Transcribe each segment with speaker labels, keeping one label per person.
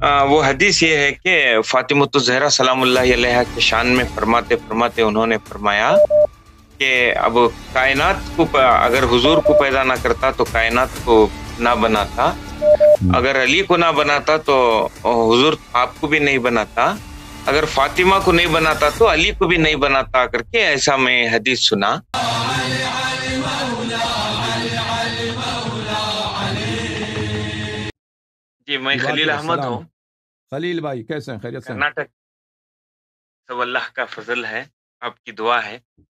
Speaker 1: وہ حدیث یہ ہے کہ فاطمۃ الزہرا سلام اللہ علیہا کے شان میں فرماتے فرماتے انہوں نے فرمایا کہ اب کائنات کو اگر حضور کو پیدا نہ کرتا تو کائنات کو نہ بناتا، اگر علی کو نہ بناتا تو حضور آپ کو بھی نہیں بناتا، اگر فاطمہ کو نہیں بناتا تو علی کو بھی نہیں بناتا کر کے ایسا میں حدیث سنا۔ جی میں
Speaker 2: کی بات
Speaker 1: خلیل
Speaker 2: کرو،
Speaker 1: احمد
Speaker 2: سلام
Speaker 1: ہوں،
Speaker 2: خلیل بھائی، کیسے ہیں؟ خیریت سے ہیں؟
Speaker 1: کرناٹک۔ سب اللہ کا فضل ہے، آپ کی دعا ہے۔ میں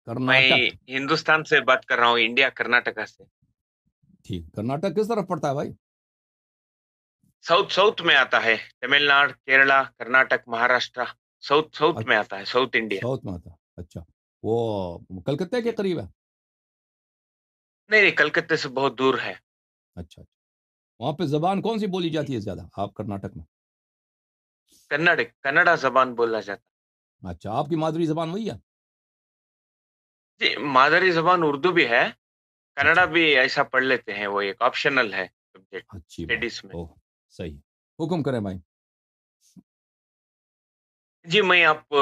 Speaker 2: کرناٹک،
Speaker 1: ہندوستان سے بات کر رہا ہوں، انڈیا، کرناٹکا سے۔
Speaker 2: ٹھیک، کرناٹک کس طرف پڑتا ہے بھائی؟
Speaker 1: ساؤتھ میں آتا ہے، تمل ناڈو، کیرلا، کرناٹک، مہاراشٹر، ساؤتھ میں آتا ہے، ساؤتھ انڈیا۔
Speaker 2: ساؤتھ میں آتا ہے، اچھا۔ وہ کلکتہ کے
Speaker 1: جی
Speaker 2: قریب ہے؟
Speaker 1: نہیں، کلکتے سے بہت دور ہے۔
Speaker 2: اچھا اچھا، وہاں پہ زبان کون سی بولی جاتی ہے زیادہ آپ کرناٹک میں؟
Speaker 1: کنڑا زبان بولا جاتا
Speaker 2: اچھا، آپ کی مادری زبان وہی ہے؟
Speaker 1: ہے۔ جی مادری زبان اردو بھی ہے، کنڑا
Speaker 2: اچھا،
Speaker 1: بھی ایسا پڑھ لیتے ہیں، وہ ایک آپشنل ہے سبجیکٹ
Speaker 2: اچھی بات،
Speaker 1: اسٹڈیز میں۔
Speaker 2: اوہ صحیح، حکم کریں بھائی۔
Speaker 1: جی میں آپ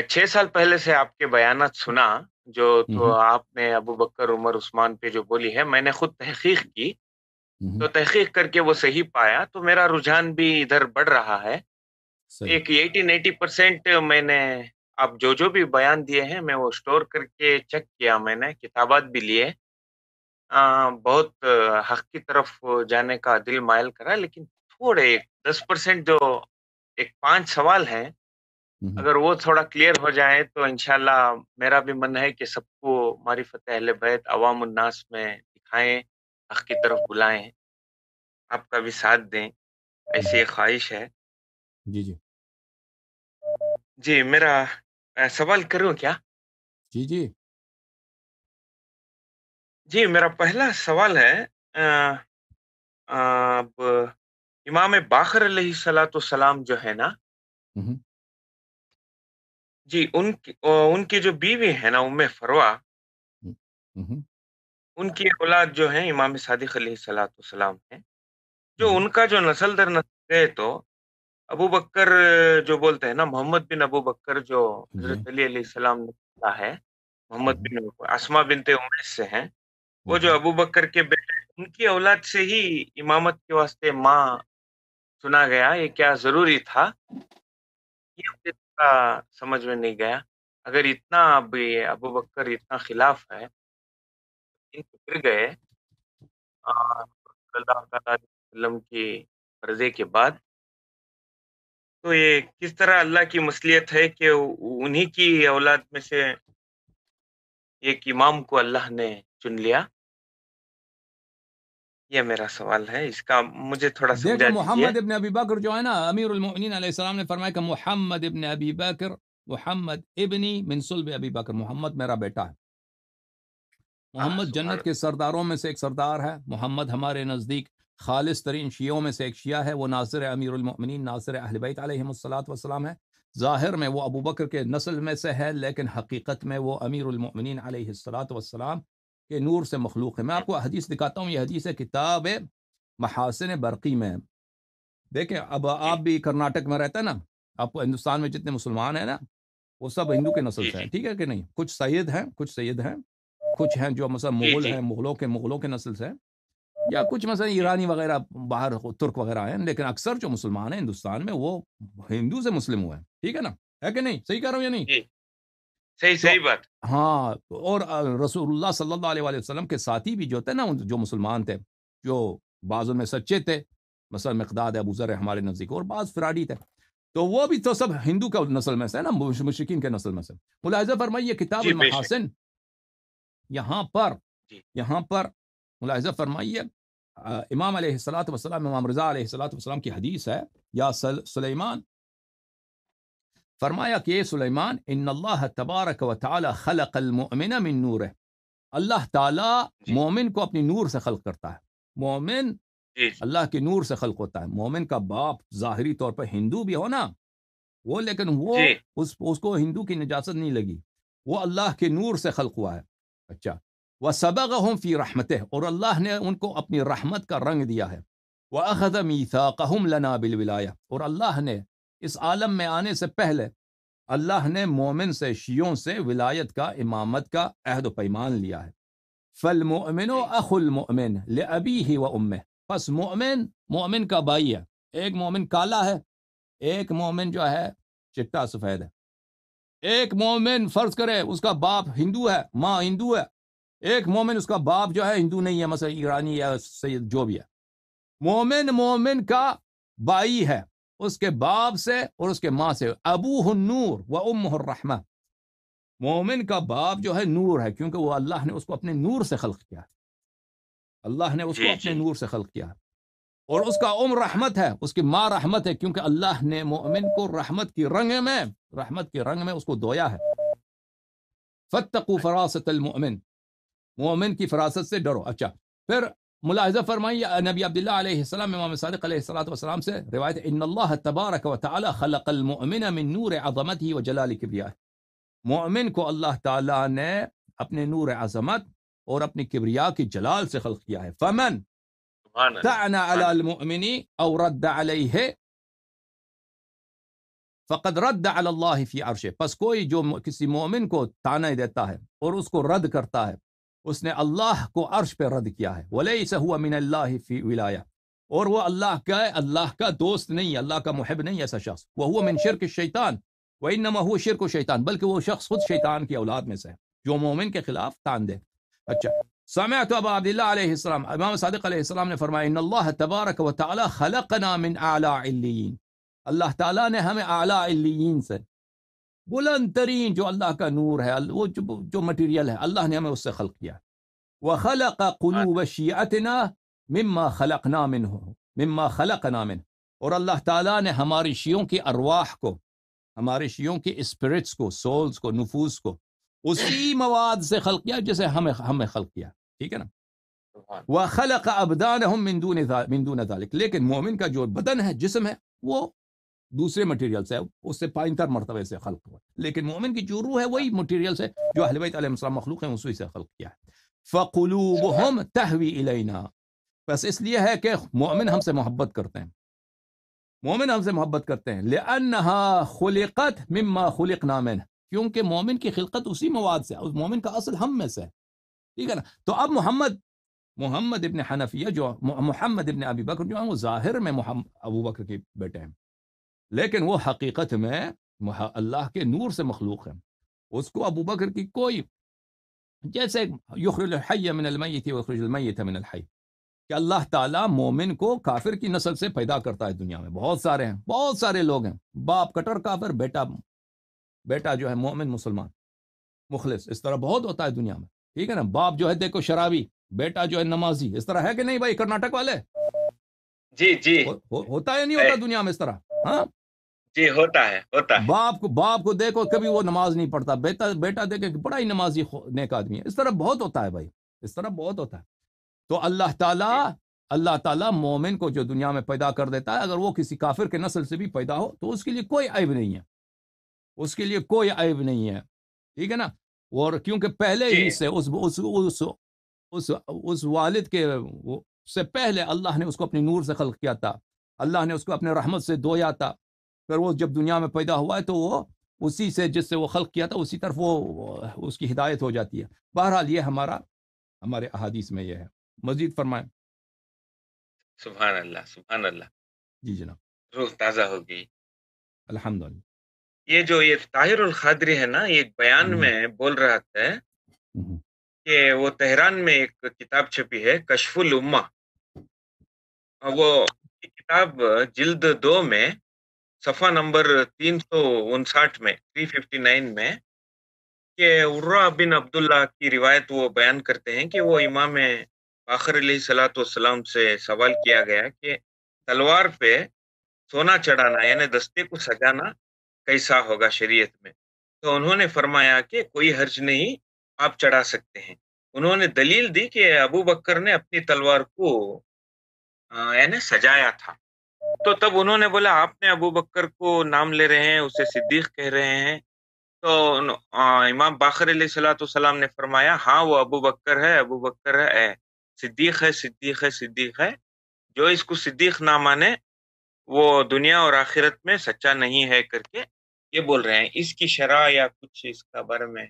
Speaker 1: 6 سال پہلے سے آپ کے بیانات سنا، جو تو آپ نے ابو بکر، عمر، عثمان پہ جو بولی ہے، میں نے خود تحقیق کی، تو تحقیق کر کے وہ صحیح پایا، تو میرا رجحان بھی ادھر بڑھ رہا ہے۔
Speaker 2: صحیح،
Speaker 1: ایک 80% میں نے آپ جو بھی بیان دیے ہیں میں وہ سٹور کر کے چیک کیا، میں نے کتابات بھی لیے، بہت حق کی طرف جانے کا دل مائل کرا، لیکن تھوڑے 10% جو ایک 5 سوال ہیں، اگر وہ تھوڑا کلیئر ہو جائے تو انشاءاللہ میرا بھی من ہے کہ سب کو معرفت اہل بیت عوام الناس میں دکھائیں، حق کی طرف بلائیں، آپ کا بھی ساتھ دیں، ایسی ایک خواہش ہے۔
Speaker 2: جی جی
Speaker 1: جی میرا سوال کروں کیا؟
Speaker 2: جی جی،
Speaker 1: جی میرا پہلا سوال ہے، اب امام باقر علیہ السلام جو ہے نا، جی ان کی جو بیوی ہے نا ام فروہ، ان کی اولاد جو ہیں امام صادق علیہ السلام ہیں، جو ان کا جو نسل در نسل گئے تو ابو بکر جو بولتے ہیں نا، محمد بن ابو بکر جو
Speaker 2: جی،
Speaker 1: حضرت علی علیہ السلام نے کہا ہے، محمد بن اسما بنت امیس سے ہیں، وہ جو ابو بکر کے بیٹے، ان کی اولاد سے ہی امامت کے واسطے ماں سنا گیا، یہ کیا ضروری تھا؟ یہ مجھے تھوڑا سمجھ میں نہیں گیا۔ اگر اتنا اب یہ ابو بکر اتنا خلاف ہے، ان کو گر گئے صلی اللہ تعالیٰ علیہ وسلم کی مرضی کے بعد، تو یہ کس طرح اللہ کی مصلیت ہے کہ انہی کی اولاد میں سے ایک امام کو اللہ نے چن لیا؟ یہ میرا سوال ہے، اس کا مجھے تھوڑا
Speaker 2: دیکھیں،
Speaker 1: سمجھا دیجئے۔
Speaker 2: محمد ابن ابی بکر جو ہے نا، امیر المؤمنین علیہ السلام نے فرمایا کہ محمد ابن ابی بکر، محمد ابنی من صلب ابی بکر، محمد میرا بیٹا ہے۔ محمد
Speaker 1: سبحان
Speaker 2: جنت کے سرداروں میں سے ایک سردار ہے۔ محمد ہمارے نزدیک خالص ترین شیعوں میں سے ایک شیعہ ہے، وہ ناصر امیر المؤمنین، ناصر اہل بیت علیہم السلام ہے۔ ظاہر میں وہ ابو بکر کے نسل میں سے ہے، لیکن حقیقت میں وہ امیر المؤمنین علیہ السلام کے نور سے مخلوق ہے۔ میں آپ کو حدیث دکھاتا ہوں، یہ حدیث ہے کتاب محاسن برقی میں۔ دیکھیں، اب آپ بھی کرناٹک میں رہتے ہیں نا، آپ ہندوستان میں جتنے مسلمان ہیں نا، وہ سب ہندو کے نسل
Speaker 1: جی
Speaker 2: سے ہیں،
Speaker 1: جی
Speaker 2: ٹھیک ہے کہ نہیں؟ کچھ سید ہیں، کچھ ہیں جو مثلا
Speaker 1: جی
Speaker 2: مغل
Speaker 1: جی
Speaker 2: ہیں، مغلوں کے نسل سے ہیں، یا کچھ مثلا ایرانی وغیرہ باہر ترک وغیرہ ہیں، لیکن اکثر جو مسلمان ہیں ہندوستان میں وہ ہندو سے مسلم ہوئے ہیں، ٹھیک ہے نا؟ ہے کہ نہیں؟ صحیح کہہ رہا ہوں یا نہیں؟
Speaker 1: جی، صحیح
Speaker 2: تو
Speaker 1: بات۔
Speaker 2: ہاں، اور رسول اللہ صلی اللہ علیہ وآلہ وسلم کے ساتھی بھی جو تھے نا، جو مسلمان تھے، جو بعض میں سچے تھے، مثلا مقداد ابو ذر ہمارے نزدیک، اور بعض فراڈی تھے، تو وہ بھی تو سب ہندو کا نسل میں سے نا، مشرکین کے نسل میں سے۔ ملاحظہ فرمائیے کتاب
Speaker 1: جی بے شک۔
Speaker 2: المحاسن، یہاں
Speaker 1: جی
Speaker 2: پر ملاحظہ فرمائیے، امام علیہ السلام، امام رضا علیہ السلام کی حدیث ہے، یا سلیمان، فرمایا کہ سلیمان، ان اللہ تبارک و تعالی خلق المؤمن من نور، اللہ تعالی
Speaker 1: جی
Speaker 2: مومن کو اپنی نور سے خلق کرتا ہے۔ مومن
Speaker 1: جی جی
Speaker 2: اللہ کی نور سے خلق ہوتا ہے۔ مومن کا باپ ظاہری طور پر ہندو بھی ہو نا، وہ لیکن وہ
Speaker 1: جی
Speaker 2: اس کو ہندو کی نجاست نہیں لگی، وہ اللہ کے نور سے خلق ہوا ہے۔ اچھا، وَسَبَغَهُمْ فِي رَحْمَتِهِ، اور اللہ نے ان کو اپنی رحمت کا رنگ دیا ہے۔ وَأَخَذَ مِيثَاقَهُمْ لَنَا بِالْوِلَایَةِ، اور اللہ نے اس عالم میں آنے سے پہلے اللہ نے مومن سے، شیعوں سے ولایت کا، امامت کا عہد و پیمان لیا ہے۔ فَالْمُؤْمِنُ أَخُو الْمُؤْمِنِ لِأَبِيهِ وَأُمِّهِ، پس مومن کا بھائی ہے۔ ایک مومن کالا ہے، ایک مومن جو ہے چٹا سفید ہے۔ ایک مومن فرض کرے اس کا باپ ہندو ہے، ماں ہندو ہے، ایک مومن اس کا باپ جو ہے ہندو نہیں ہے، مثلا ایرانی یا سید جو بھی ہے۔ مومن کا بھائی ہے، اس کے باپ سے اور اس کے ماں سے۔ ابوہ النور و امہ الرحمہ، مومن کا باپ جو ہے نور ہے، کیونکہ وہ اللہ نے اس کو اپنے نور سے خلق کیا ہے، اللہ نے اس کو
Speaker 1: جی
Speaker 2: اپنے
Speaker 1: جی
Speaker 2: نور سے خلق کیا ہے۔ اور اس کا رحمت ہے، اس کی ماں رحمت ہے، کیونکہ اللہ نے مومن کو رحمت کے رنگ میں اس کو دھویا ہے۔ فاتقوا فراست المؤمن، مومن کی فراست سے ڈرو۔ اچھا، پھر ملاحظہ فرمائیے نبی عبداللہ علیہ السلام، امام صادق علیہ السلام سے روایت، ان اللہ تبارک و تعالی خلق المؤمن من نور عظمته و جلال کبریائه، مومن کو اللہ تعالی نے اپنے نور عظمت اور اپنی کبریا کی جلال سے خلق کیا ہے۔ فمن
Speaker 1: سبحان اللہ
Speaker 2: تعن
Speaker 1: سبحان
Speaker 2: على
Speaker 1: اللہ
Speaker 2: المؤمن او رد عليه فقد رد على اللہ فی عرشه، پس کوئی جو کسی مومن کو طعنہ دیتا ہے اور اس کو رد کرتا ہے، اس نے اللہ کو عرش پہ رد کیا ہے۔ ولیس هو من اللہ فی ولایہ، اور وہ اللہ کا دوست نہیں، اللہ کا محب نہیں ایسا شخص۔ وهو من شرک الشیطان وانما هو شرک الشیطان، بلکہ وہ شخص خود شیطان کی اولاد میں سے ہے جو مومن کے خلاف طعن دے۔ اچھا، سمعت ابا عبداللہ علیہ السلام، امام صادق علیہ السلام نے فرمایا، ان اللہ تبارک و تعالی خلقنا من اعلی علیین، اللہ تعالیٰ نے ہمیں اعلیٰ علیین سے، بلند ترین جو اللہ کا نور ہے، وہ جو مٹیریل ہے، اللہ نے ہمیں اس سے خلق کیا۔ وخلق قلوب شیعتنا مما خلقنا منه، اور اللہ تعالیٰ نے ہماری شیعوں کی ارواح کو، ہمارے شیعوں کی اسپرٹس کو، سولز کو، نفوس کو اسی مواد سے خلق کیا جسے ہمیں خلق کیا، ٹھیک ہے نا۔
Speaker 1: سبحان
Speaker 2: وخلق ابدانهم من دون ذلك، لیکن مومن کا جو بدن ہے، جسم ہے، وہ دوسرے مٹیریل سے، اس سے پائنتر مرتبے سے خلق ہوا، لیکن مومن کی جو روح ہے وہی مٹیریل سے جو اہل بیت علیہ السلام مخلوق ہیں اسی سے خلق کیا ہے۔ فقلوبهم تهوی الینا، بس اس لیے ہے کہ مومن ہم سے محبت کرتے ہیں، مومن ہم سے محبت کرتے ہیں، لأنها خلقت مما خلقنا منه، کیونکہ مومن کی خلقت اسی مواد سے، اس مومن کا اصل ہم میں سے ہے، ٹھیک ہے نا۔ تو اب محمد ابن حنفیہ جو محمد ابن ابی بکر جو ہیں، وہ ظاہر میں ابو بکر کے بیٹے ہیں، لیکن وہ حقیقت میں اللہ کے نور سے مخلوق ہیں۔ اس کو ابو بکر کی کوئی، جیسے یخرج الحی من المیت ویخرج المیت من الحی، کہ اللہ تعالیٰ مومن کو کافر کی نسل سے پیدا کرتا ہے۔ دنیا میں بہت سارے ہیں، بہت سارے لوگ ہیں، باپ کٹر کافر، بیٹا جو ہے مومن مسلمان مخلص، اس طرح بہت ہوتا ہے دنیا میں، ٹھیک ہے نا۔ باپ جو ہے دیکھو شرابی، بیٹا جو ہے نمازی، اس طرح ہے کہ نہیں بھائی کرناٹک والے؟
Speaker 1: جی جی
Speaker 2: ہوتا ہے نہیں ہوتا دنیا میں اس طرح؟ ہاں
Speaker 1: جی، ہوتا ہے ہوتا ہے۔
Speaker 2: باپ کو دیکھو کبھی وہ نماز نہیں پڑھتا، بیٹا دیکھے کہ بڑا ہی نمازی نیک آدمی ہے، اس طرح بہت ہوتا ہے بھائی، اس طرح بہت ہوتا ہے۔ تو اللہ تعالیٰ مومن کو جو دنیا میں پیدا کر دیتا ہے، اگر وہ کسی کافر کے نسل سے بھی پیدا ہو تو اس کے لیے کوئی عیب نہیں ہے، اس کے لیے کوئی عیب نہیں ہے، ٹھیک ہے نا۔ اور کیونکہ پہلے ہی سے اس والد کے سے پہلے اللہ نے اس کو اپنی نور سے خلق کیا تھا، اللہ نے اس کو اپنے رحمت سے دھویا تھا، پھر وہ جب دنیا میں پیدا ہوا ہے تو وہ اسی سے، جس سے وہ خلق کیا تھا، اسی طرف وہ اس کی ہدایت ہو جاتی ہے۔ بہرحال یہ ہمارے احادیث میں یہ ہے۔ مزید فرمائیں۔
Speaker 1: سبحان اللہ سبحان اللہ،
Speaker 2: جی جناب،
Speaker 1: روح تازہ ہو گئی۔
Speaker 2: الحمدللہ۔
Speaker 1: یہ طاہر القادری ہے نا، یہ بیان میں بول رہا تھا کہ وہ تہران میں ایک کتاب چھپی ہے، کشف الامہ، وہ کتاب جلد 2 میں صفحہ نمبر 359 میں 359 میں، کہ عروہ بن عبداللہ کی روایت وہ بیان کرتے ہیں کہ وہ امام باقر علیہ السلام سے سوال کیا گیا کہ تلوار پہ سونا چڑھانا یعنی دستے کو سجانا کیسا ہوگا شریعت میں؟ تو انہوں نے فرمایا کہ کوئی حرج نہیں، آپ چڑھا سکتے ہیں۔ انہوں نے دلیل دی کہ ابو بکر نے اپنی تلوار کو یعنی سجایا تھا۔ تو تب انہوں نے بولا، آپ نے ابو بکر کو نام لے رہے ہیں، اسے صدیق کہہ رہے ہیں؟ تو امام باقر علیہ السلام نے فرمایا، ہاں وہ ابو بکر ہے، ابو بکر ہے، صدیق ہے، صدیق ہے، صدیق ہے، جو اس کو صدیق نہ مانے وہ دنیا اور آخرت میں سچا نہیں ہے کر کے یہ بول رہے ہیں. اس کی شرح یا کچھ اس کا بارے میں؟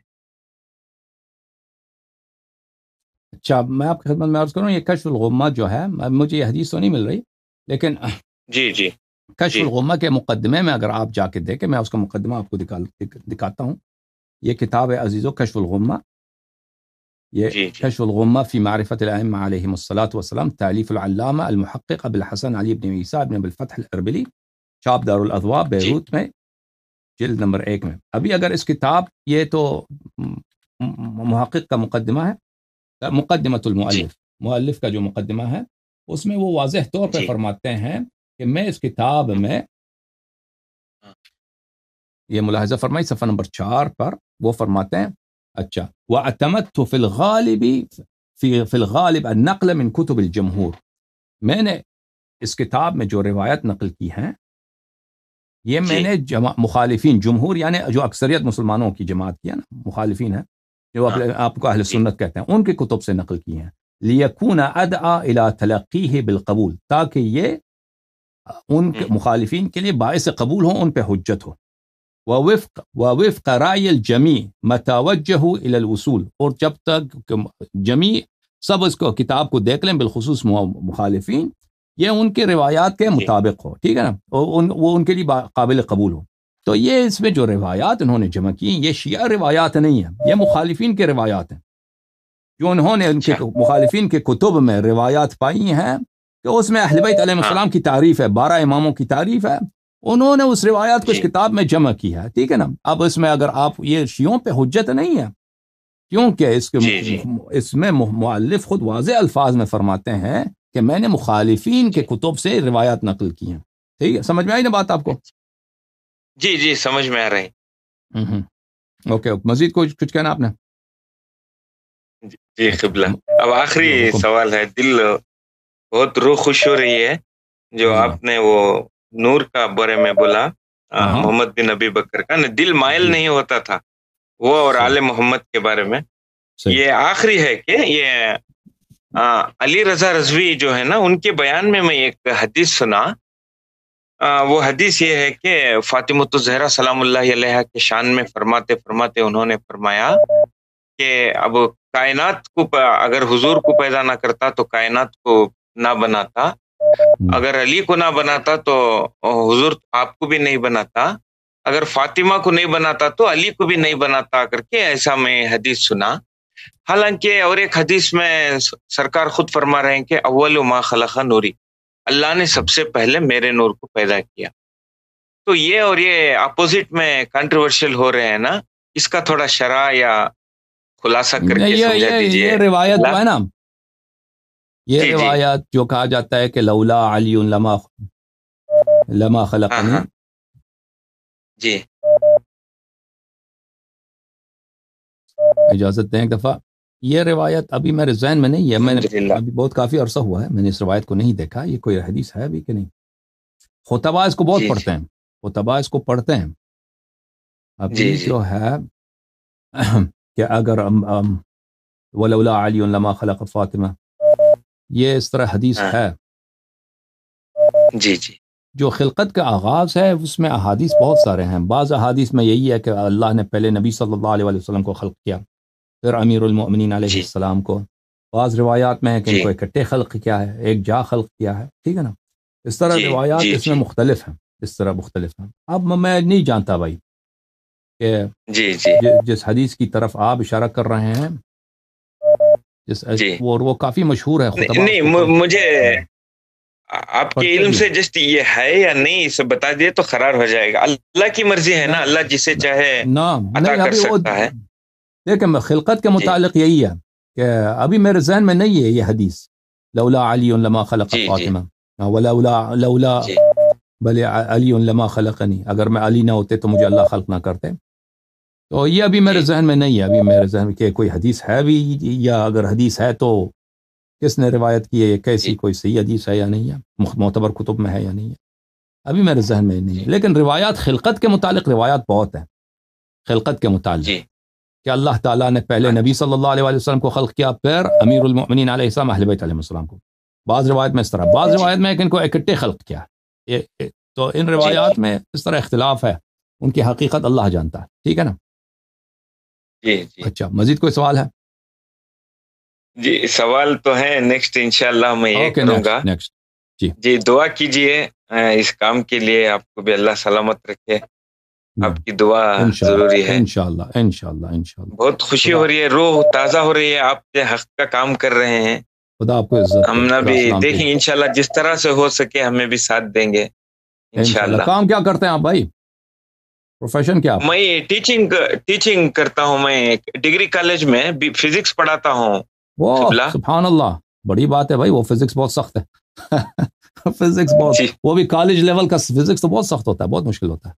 Speaker 2: اچھا، میں آپ کی خدمت میں عرض کروں، یہ کشف الغمہ جو ہے، مجھے یہ حدیث تو نہیں مل رہی، لیکن
Speaker 1: جی جی
Speaker 2: کشف
Speaker 1: جی
Speaker 2: الغمہ کے مقدمے میں اگر آپ جا کے دیکھیں، میں اس کا مقدمہ آپ کو دکھاتا ہوں. یہ کتاب ہے عزیزو کشف الغمہ. یہ
Speaker 1: جی جی
Speaker 2: کشف الغمہ فی معرفت الائمہ علیہم الصلاۃ والسلام، تالیف العلامہ المحقق ابو الحسن علی بن عیسیٰ بن ابو الفتح الاربلی، چاپ دار الاضواء
Speaker 1: جی
Speaker 2: بیروت میں، جلد نمبر 1 میں. ابھی اگر اس کتاب، یہ تو محقق کا مقدمہ ہے، مقدمۃ
Speaker 1: جی
Speaker 2: المؤلف، مؤلف کا جو مقدمہ ہے، اس میں وہ واضح طور پہ
Speaker 1: جی
Speaker 2: فرماتے ہیں کہ میں اس کتاب میں،
Speaker 1: ہاں،
Speaker 2: یہ ملاحظہ فرمائی صفحہ نمبر 4 پر، وہ فرماتے ہیں اچھا وَاعْتَمَدْتُ فِي الْغَالِبِ فِي الْغَالِبِ النَّقْلَ مِنْ كُتُبِ الْجَمْهُور. میں نے اس کتاب میں جو روایت نقل کی ہیں، یہ میں
Speaker 1: جی
Speaker 2: نے مخالفین، جمہور یعنی جو اکثریت مسلمانوں کی جماعت کی ہے نا، مخالفین ہیں جو
Speaker 1: ہاں
Speaker 2: آپ کو اہل
Speaker 1: جی
Speaker 2: سنت کہتے ہیں، ان کی کتب سے نقل کی ہیں. لِيَكُونَ أَدْعَى إِلَى تَلَقِّيهِ بِالْقَبُول، تاکہ یہ ان کے مخالفین کے لیے باعث قبول ہو، ان پہ حجت ہو. وَوِفْقَ رَأْيِ الْجَمِيعِ مَتَى وَجَّهُوا إِلَى الْوُصُول، اور جب تک جمیع سب اس کو کتاب کو دیکھ لیں، بالخصوص مخالفین، یہ ان کے روایات کے
Speaker 1: جی
Speaker 2: مطابق ہو، ٹھیک ہے نا، وہ ان کے لیے قابل قبول ہو. تو یہ اس میں جو روایات انہوں نے جمع کی، یہ شیعہ روایات نہیں ہیں، یہ مخالفین کے روایات ہیں، جو انہوں نے ان کے
Speaker 1: اچھا
Speaker 2: مخالفین کے کتب میں روایات پائی ہیں کہ اس میں اہل بیت علیہ
Speaker 1: ہاں
Speaker 2: السلام کی تعریف ہے، 12 اماموں کی تعریف ہے، انہوں نے اس روایات کو اس
Speaker 1: جی
Speaker 2: کتاب میں جمع کی ہے، ٹھیک ہے نا. اب اس میں اگر آپ، یہ شیعوں پہ حجت نہیں ہے، کیونکہ
Speaker 1: جی جی
Speaker 2: اس میں مؤلف خود واضح الفاظ میں فرماتے ہیں کہ میں نے مخالفین کے
Speaker 1: جی
Speaker 2: کتب سے روایات نقل کی ہیں. ٹھیک ہے، سمجھ میں آئی نا بات آپ کو؟
Speaker 1: جی جی سمجھ میں آ رہی.
Speaker 2: اوکے، مزید کچھ کہنا آپ نے؟
Speaker 1: جی
Speaker 2: اچھا،
Speaker 1: قبلہ. اب آخری
Speaker 2: حکم.
Speaker 1: سوال ہے. دل بہت روح خوش ہو رہی ہے جو
Speaker 2: جی
Speaker 1: آپ نے وہ نور کا بارے میں بولا،
Speaker 2: ہاں،
Speaker 1: محمد بن ابی بکر کا. دل مائل
Speaker 2: جی،
Speaker 1: نہیں ہوتا تھا وہ اور
Speaker 2: صحیح
Speaker 1: آل محمد کے بارے میں.
Speaker 2: صحیح.
Speaker 1: یہ آخری ہے کہ یہ علی رضا رضوی جو ہے نا، ان کے بیان میں ایک حدیث سنا. وہ حدیث یہ ہے کہ فاطمۃ الزہرا سلام اللہ علیہا کے شان میں فرماتے فرماتے انہوں نے فرمایا کہ اب کائنات کو اگر حضور کو پیدا نہ کرتا تو کائنات کو نہ بناتا، اگر علی کو نہ بناتا تو حضور آپ کو بھی نہیں بناتا، اگر فاطمہ کو نہیں بناتا تو علی کو بھی نہیں بناتا کر کے ایسا میں حدیث سنا. حالانکہ اور ایک حدیث میں سرکار خود فرما رہے ہیں کہ اول ما خلق نوری، اللہ نے سب سے پہلے میرے نور کو پیدا کیا. تو یہ اور یہ اپوزٹ میں کنٹروورشل ہو رہے ہیں نا، اس کا تھوڑا شرح یا خلاصہ کر کے سمجھا دیجئے.
Speaker 2: یہ روایت جو ہے نا، یہ
Speaker 1: جی جی
Speaker 2: روایت جو کہا جاتا ہے کہ لولا علی لما
Speaker 1: ہاں
Speaker 2: خلقنی،
Speaker 1: ہاں جی
Speaker 2: اجازت دیں ایک دفعہ. یہ روایت ابھی میرے ذہن میں نہیں ہے، میں نے
Speaker 1: الحمدللہ.
Speaker 2: ابھی بہت کافی عرصہ ہوا ہے میں نے اس روایت کو نہیں دیکھا، یہ کوئی حدیث ہے بھی کہ نہیں. خطبہ اس کو بہت
Speaker 1: جی
Speaker 2: پڑھتے ہیں، خطبہ اس کو پڑھتے ہیں.
Speaker 1: جی
Speaker 2: ابھی
Speaker 1: جی
Speaker 2: جو ہے کہ اگر ولولا علی لما خلق فاطمہ، یہ اس طرح حدیث
Speaker 1: ہاں
Speaker 2: ہے.
Speaker 1: جی جی
Speaker 2: جو خلقت کا آغاز ہے اس میں احادیث بہت سارے ہیں. بعض احادیث میں یہی ہے کہ اللہ نے پہلے نبی صلی اللہ علیہ وسلم کو خلق کیا، پھر امیر المؤمنین علیہ
Speaker 1: جی
Speaker 2: السلام کو. بعض روایات میں ہے کہ ان
Speaker 1: جی
Speaker 2: کو اکٹھے خلق کیا ہے، ایک جا خلق کیا ہے، ٹھیک ہے نا. اس طرح
Speaker 1: جی
Speaker 2: روایات
Speaker 1: جی
Speaker 2: اس میں
Speaker 1: جی
Speaker 2: مختلف ہیں، اس طرح مختلف ہیں. اب میں نہیں جانتا بھائی کہ
Speaker 1: جی جی
Speaker 2: جس حدیث کی طرف آپ اشارہ کر رہے ہیں،
Speaker 1: جی
Speaker 2: وہ کافی مشہور ہے، خطبہ اس
Speaker 1: نہیں
Speaker 2: کو
Speaker 1: مجھے آپ کے
Speaker 2: پڑھتے
Speaker 1: علم
Speaker 2: بھی
Speaker 1: سے
Speaker 2: ہیں.
Speaker 1: جسٹ یہ ہے یا نہیں اسے بتا دیے تو قرار ہو جائے گا. اللہ کی مرضی ہے نا، اللہ جسے چاہے عطا
Speaker 2: نہیں،
Speaker 1: کر
Speaker 2: ابھی وہ
Speaker 1: سکتا ہے.
Speaker 2: دیکھیں خلقت کے
Speaker 1: جی
Speaker 2: متعلق یہی ہے کہ ابھی میرے ذہن میں نہیں ہے یہ حدیث، لولا علی لما خلق
Speaker 1: جی جی
Speaker 2: فاطمہ، لولا
Speaker 1: جی
Speaker 2: بل علی لما خلقنی، اگر میں علی نہ ہوتے تو مجھے اللہ خلق نہ کرتے. تو یہ ابھی میرے
Speaker 1: جی
Speaker 2: ذہن میں نہیں ہے، ابھی میرے ذہن میں کہ کوئی حدیث ہے بھی، یا اگر حدیث ہے تو کس نے روایت کی ہے، یہ
Speaker 1: جی
Speaker 2: کیسی کوئی صحیح حدیث ہے یا نہیں ہے، معتبر کتب میں ہے یا نہیں ہے، ابھی میرے ذہن میں نہیں ہے.
Speaker 1: جی
Speaker 2: لیکن روایات خلقت کے متعلق روایات بہت ہیں، خلقت کے متعلق
Speaker 1: جی
Speaker 2: کہ اللہ تعالیٰ نے پہلے نبی
Speaker 1: اچھا
Speaker 2: صلی اللہ علیہ وسلم کو خلق کیا، پھر امیر المؤمنین علیہ السلام اہل بیت علیہ السلام کو. بعض روایت میں اس طرح، بعض روایت میں ان کو اکٹھے خلق کیا، تو ان روایات میں اس طرح اختلاف ہے، ان کی حقیقت اللہ جانتا ہے، ٹھیک ہے نا؟
Speaker 1: جی جی
Speaker 2: اچھا، مزید کوئی سوال ہے؟
Speaker 1: جی سوال تو ہے، نیکسٹ انشاءاللہ میں یہ
Speaker 2: اوکے،
Speaker 1: کروں گا.
Speaker 2: نیکسٹ جی
Speaker 1: جی دعا کیجئے اس کام کے لیے، آپ کو بھی اللہ سلامت رکھے، آپ کی دعا ضروری ہے.
Speaker 2: انشاءاللہ انشاءاللہ انشاءاللہ.
Speaker 1: بہت خوشی ہو رہی ہے، روح تازہ ہو رہی ہے، آپ کے حق کا کام کر رہے ہیں.
Speaker 2: خدا آپ کو عزت
Speaker 1: ہم نہ بھی دیکھیں انشاءاللہ جس طرح سے ہو سکے ہمیں بھی ساتھ دیں گے انشاءاللہ.
Speaker 2: کام کیا کرتے ہیں آپ بھائی؟ پروفیشن کیا؟
Speaker 1: میں ٹیچنگ کرتا ہوں، میں ڈگری کالج میں فزکس پڑھاتا ہوں.
Speaker 2: وہ سبحان اللہ، بڑی بات ہے بھائی، وہ فزکس بہت سخت ہے. فزکس بہت، وہ بھی کالج لیول کا فزکس تو بہت سخت ہوتا ہے، بہت مشکل ہوتا ہے.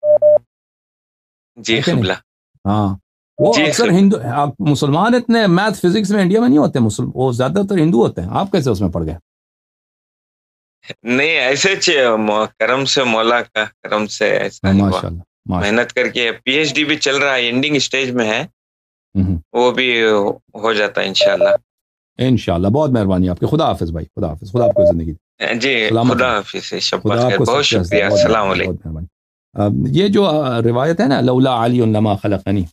Speaker 1: جی قبلہ.
Speaker 2: ہاں وہ اکثر ہندو مسلمان اتنے میتھ فزکس میں انڈیا میں نہیں ہوتے، وہ زیادہ تر ہندو ہوتے ہیں. آپ کیسے اس میں پڑ گئے؟
Speaker 1: نہیں ایسے کرم سے، مولا کا کرم سے ایسا ہی ہوا. محنت کر کے پی ایچ ڈی بھی چل رہا ہے، اینڈنگ اسٹیج میں ہے، وہ بھی ہو جاتا ہے انشاءاللہ.
Speaker 2: انشاءاللہ. بہت مہربانی آپ کی. خدا حافظ بھائی، خدا حافظ. خدا آپ کو زندگی
Speaker 1: جی خدا حافظ.
Speaker 2: خدا آپ کو
Speaker 1: بہت شکریہ. السلام علیکم.
Speaker 2: بہت مہربانی. یہ جو روایت ہے نا، لولا علی لما خلقنی،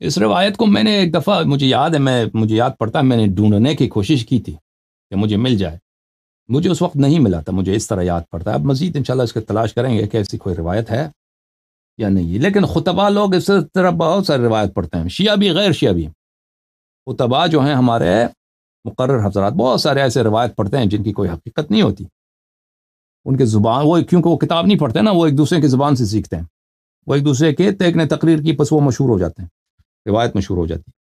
Speaker 2: اس روایت کو میں نے ایک دفعہ، مجھے یاد ہے، مجھے یاد پڑتا ہے، میں نے ڈھونڈنے کی کوشش کی تھی کہ مجھے مل جائے. مجھے اس وقت نہیں ملا تھا، مجھے اس طرح یاد پڑتا ہے. اب مزید انشاءاللہ اس کی تلاش کریں گے کہ ایسی کوئی روایت ہے یا نہیں. لیکن خطبہ لوگ اس طرح بہت سارے روایت پڑھتے ہیں، شیعہ بھی غیر شیعہ بھی. خطبہ جو ہیں ہمارے مقرر حضرات بہت سارے ایسے روایت پڑھتے ہیں جن کی کوئی حقیقت نہیں ہوتی. ان کے زبان، وہ کیونکہ وہ کتاب نہیں پڑھتے نا، وہ ایک دوسرے کی زبان سے سیکھتے ہیں، وہ ایک دوسرے کے ایک نے تقریر کی، پس وہ مشہور ہو جاتے ہیں، روایت مشہور ہو جاتی ہے.